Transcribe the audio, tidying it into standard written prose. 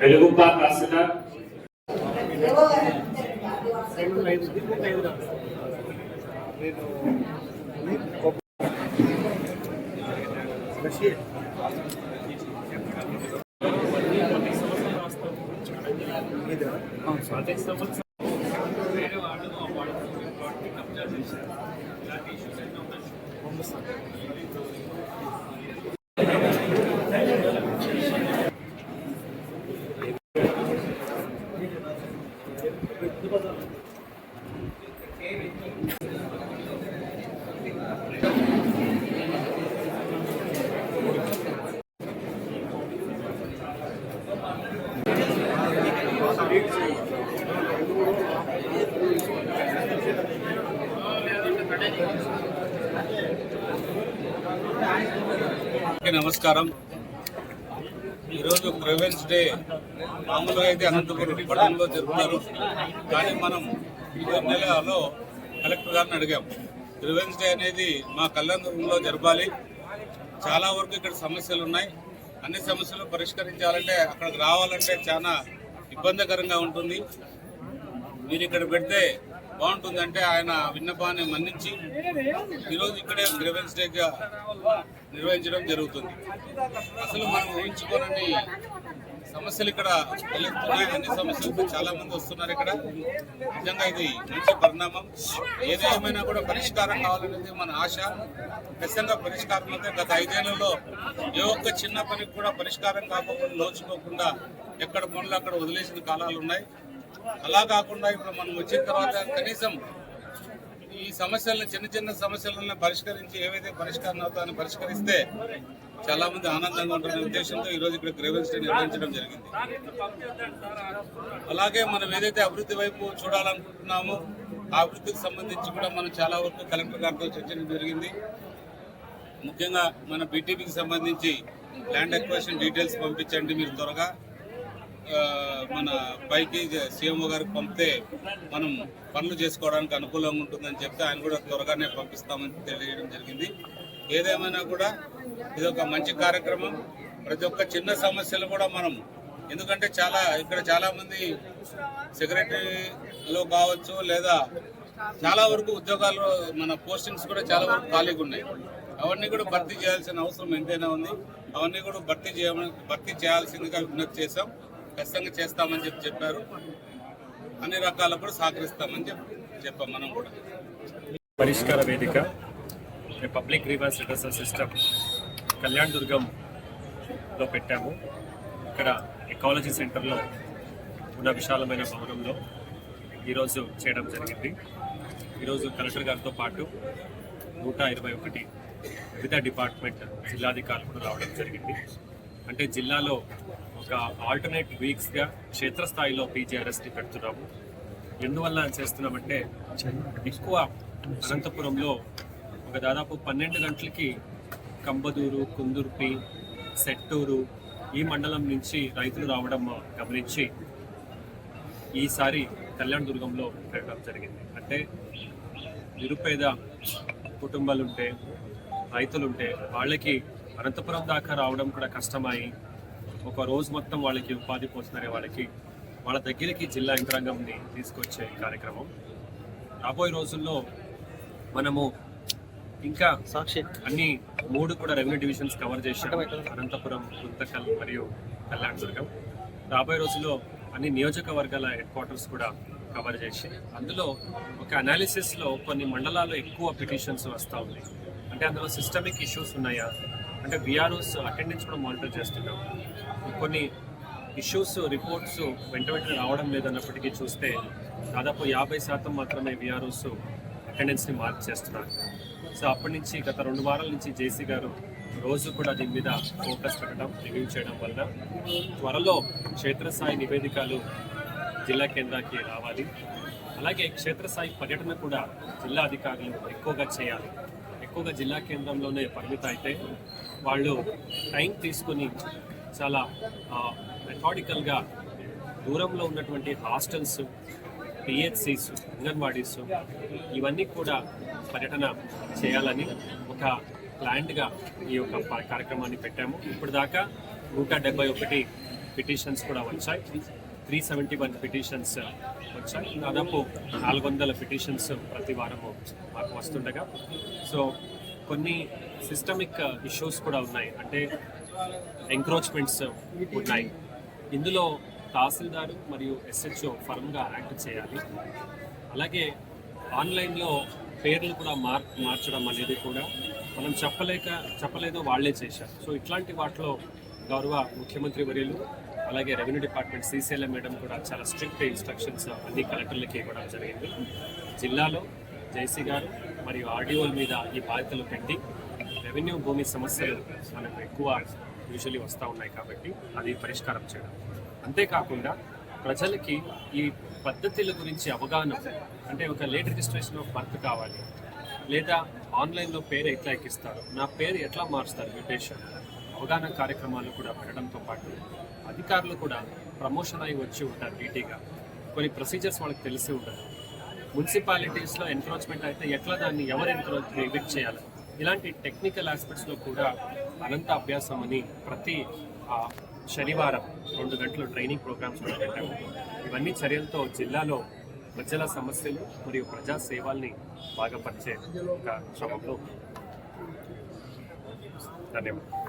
వెలుగుపా తహసీల్దార్ నమస్కారం. ఈరోజు grievance day మామూలుగా అయితే అనంతపురం పట్టణంలో జరుపుతారు. కానీ మనం ఈ నెలలో కలెక్టర్ గారిని అడిగాం, గ్రీవెన్స్ డే అనేది మా కళ్యాణదుర్గంలో జరపాలి. చాలా వరకు ఇక్కడ సమస్యలు ఉన్నాయి. అన్ని సమస్యలు పరిష్కరించాలంటే అక్కడికి రావాలంటే చాలా ఇబ్బందికరంగా ఉంటుంది. మీరు ఇక్కడ పెడితే బాగుంటుందంటే ఆయన విన్నపాన్ని మన్నించి ఈరోజు ఇక్కడే గ్రీవెన్స్ డేగా నిర్వహించడం జరుగుతుంది. అసలు మనం ఊహించుకోనని సమస్యలు ఇక్కడ వెళ్తున్నాయి. అన్ని సమస్యలకు చాలా మంది వస్తున్నారు. ఇక్కడ నిజంగా ఇది మంచి పరిణామం. ఏదేమైనా కూడా పరిష్కారం కావాలనేది మన ఆశ. ఖచ్చితంగా పరిష్కారం అయితే గత 5 ఏళ్లలో ఏ ఒక్క చిన్న పనికి కూడా పరిష్కారం కాకుండా నోచుకోకుండా ఎక్కడ పనులు అక్కడ వదిలేసిన కాలాలు ఉన్నాయి. అలా కాకుండా ఇప్పుడు మనం వచ్చిన తర్వాత కనీసం ఈ సమస్యలను చిన్న సమస్యలను పరిష్కరించి ఏవైతే పరిష్కారం అవుతాయని పరిష్కరిస్తే చాలా మంది ఆనందంగా ఉంటున్న ఉద్దేశంతో ఈరోజు ఇక్కడ గ్రీవెన్స్ డే నిర్వహించడం జరిగింది. అలాగే మనం ఏదైతే అభివృద్ధి వైపు చూడాలనుకుంటున్నామో ఆ అభివృద్ధికి సంబంధించి కూడా మనం చాలా వరకు కలెక్టర్ గారితో చర్చించడం జరిగింది. ముఖ్యంగా మన బీటీపీకి సంబంధించి ల్యాండ్ అక్విజిషన్ డీటెయిల్స్ పంపించండి మీరు త్వరగా, మన పైకి సీఎంఓ గారికి పంపితే మనం పనులు చేసుకోవడానికి అనుకూలంగా ఉంటుందని చెప్తే ఆయన కూడా త్వరగానే పంపిస్తామని తెలియడం జరిగింది. ఏదేమైనా కూడా ఇది ఒక మంచి కార్యక్రమం. ప్రతి ఒక్క చిన్న సమస్యలు కూడా మనం, ఎందుకంటే ఇక్కడ చాలా మంది సెక్రటరీలో కావచ్చు లేదా చాలా వరకు ఉద్యోగాలు మన పోస్టింగ్స్ కూడా చాలా వరకు ఖాళీగా ఉన్నాయి. అవన్నీ కూడా భర్తీ చేయాల్సిన అవసరం ఎంతైనా ఉంది. అవన్నీ కూడా భర్తీ చేయాల్సిందిగా విజ్ఞప్తి చేశాం. ఖచ్చితంగా చేస్తామని చెప్పారు. అన్ని రకాల కూడా సహకరిస్తామని చెప్పాం. మనం కూడా పరిష్కార వేదిక పబ్లిక్ గ్రీవెన్స్ రిడ్రెసల్ సిస్టమ్ కళ్యాణదుర్గంలో పెట్టాము. ఇక్కడ ఎకాలజీ సెంటర్లో ఉన్న విశాలమైన భవనంలో ఈరోజు చేయడం జరిగింది. ఈరోజు కలెక్టర్ గారితో పాటు 121 వివిధ డిపార్ట్మెంట్ జిల్లాధికారులు కూడా రావడం జరిగింది. అంటే జిల్లాలో ఒక ఆల్టర్నేట్ వీక్స్గా క్షేత్రస్థాయిలో పీజీఆర్ఎస్ని పెడుతున్నాము. ఎందువల్ల చేస్తున్నామంటే ఎక్కువ అనంతపురంలో ఒక దాదాపు 12 గంటలకి కంబదూరు, కుందుర్పి, సెట్టూరు ఈ మండలం నుంచి రైతులు రావడం గమనించి ఈసారి కళ్యాణదుర్గంలో పెట్టడం జరిగింది. అంటే నిరుపేద కుటుంబాలుంటే, రైతులుంటే వాళ్ళకి అనంతపురం దాకా రావడం కూడా కష్టమై ఒక రోజు మొత్తం వాళ్ళకి ఉపాధి పోతున్న వాళ్ళకి వాళ్ళ దగ్గరికి జిల్లా యంత్రాంగంని తీసుకొచ్చే కార్యక్రమం. రాబోయే రోజుల్లో మనము ఇంకా అన్ని 3 కూడా రెవెన్యూ డివిజన్స్ కవర్ చేసాం. అనంతపురం, గుంతకల్ మరియు కళ్యాణదుర్గం. రాబోయే రోజుల్లో అన్ని నియోజకవర్గాల హెడ్ క్వార్టర్స్ కూడా కవర్ చేసి అందులో ఒక అనాలిసిస్లో కొన్ని మండలాల్లో ఎక్కువ పిటిషన్స్ వస్తూ ఉన్నాయి. అంటే అందులో సిస్టమిక్ ఇష్యూస్ ఉన్నాయా, అంటే విఆర్ఓస్ అటెండెన్స్ కూడా మానిటర్ చేస్తున్నాం. కొన్ని ఇష్యూస్ రిపోర్ట్స్ వెంటనే రావడం లేదన్నప్పటికీ చూస్తే దాదాపు 50% మాత్రమే విఆర్ఓస్ అటెండెన్స్ని మార్క్ చేస్తున్నారు. సో అప్పటి నుంచి గత 2 వారాల నుంచి జేసీ గారు రోజు కూడా దీని మీద ఫోకస్ పెట్టడం, రివ్యూ చేయడం వల్ల త్వరలో క్షేత్రస్థాయి నివేదికలు జిల్లా కేంద్రానికి రావాలి. అలాగే క్షేత్రస్థాయి పర్యటన కూడా జిల్లా అధికారులు ఎక్కువగా చేయాలి. ఎక్కువగా జిల్లా కేంద్రంలోనే పరిమితం అయితే వాళ్ళు టైం తీసుకొని చాలా మెథాడికల్గా దూరంలో ఉన్నటువంటి హాస్టల్స్, పిహెచ్సిస్, అంగన్వాడీస్ ఇవన్నీ కూడా పర్యటన చేయాలని ఒక ప్లాన్డ్గా ఈ యొక్క కార్యక్రమాన్ని పెట్టాము. ఇప్పుడు దాకా 171 పిటిషన్స్ కూడా వచ్చాయి. 371 పిటిషన్స్ వచ్చాయి. దాదాపు 400 పిటిషన్స్ ప్రతి వారము మాకు వస్తుండగా, సో కొన్ని సిస్టమిక్ ఇష్యూస్ కూడా ఉన్నాయి, అంటే ఎంక్రోచ్మెంట్స్ ఉన్నాయి. ఇందులో తహసీల్దారు మరియు ఎస్హెచ్ఓ ఫర్మ్గా యాక్ట్ చేయాలి. అలాగే ఆన్లైన్లో పేర్లు కూడా మార్చడం అనేది కూడా మనం చెప్పలేదో వాళ్ళే చేశారు. సో ఇట్లాంటి వాటిలో గౌరవ ముఖ్యమంత్రి వర్యులు అలాగే రెవెన్యూ డిపార్ట్మెంట్ CCLM మేడం కూడా చాలా స్ట్రిక్ట్ ఇన్స్ట్రక్షన్స్ అన్ని కలెక్టర్లకి ఇవ్వడం జరిగింది. జిల్లాలో జేసీ గారు మరియు ఆర్డీఓల మీద ఈ బాధ్యతలు పెట్టి రెవెన్యూ భూమి సమస్యలు మనకు ఎక్కువ యూజువల్లీ వస్తూ ఉన్నాయి కాబట్టి అది పరిష్కారం చేయడం. అంతేకాకుండా ప్రజలకి ఈ పద్ధతుల గురించి అవగాహన, అంటే ఒక లేట్ రిజిస్ట్రేషన్ ఆఫ్ బర్త్ కావాలి, లేదా ఆన్లైన్లో పేరు ఎట్లా ఎక్కిస్తారు, నా పేరు ఎట్లా మారుస్తారు, మ్యూటేషన్, అవగాహన కార్యక్రమాలు కూడా పెట్టడంతో పాటు అధికారులు కూడా ప్రమోషన్ అయి వచ్చి ఉంటారు డ్యూటీగా. కొన్ని ప్రొసీజర్స్ వాళ్ళకి తెలిసి ఉండదు. మున్సిపాలిటీస్లో ఎన్క్రోచ్మెంట్ అయితే ఎట్లా దాన్ని ఎవరు ఎవిక్ట్ చేయాలి, ఇలాంటి టెక్నికల్ ఆస్పెక్ట్స్లో కూడా అనంత అభ్యాసం అని ప్రతి శనివారం 2 గంటలు ట్రైనింగ్ ప్రోగ్రామ్స్ కూడా పెట్టాము. ఇవన్నీ చర్యలతో జిల్లాలో ప్రజల సమస్యలు మరియు ప్రజా సేవల్ని బాగా పరిచే ఒక క్రమంలో. ధన్యవాదాలు.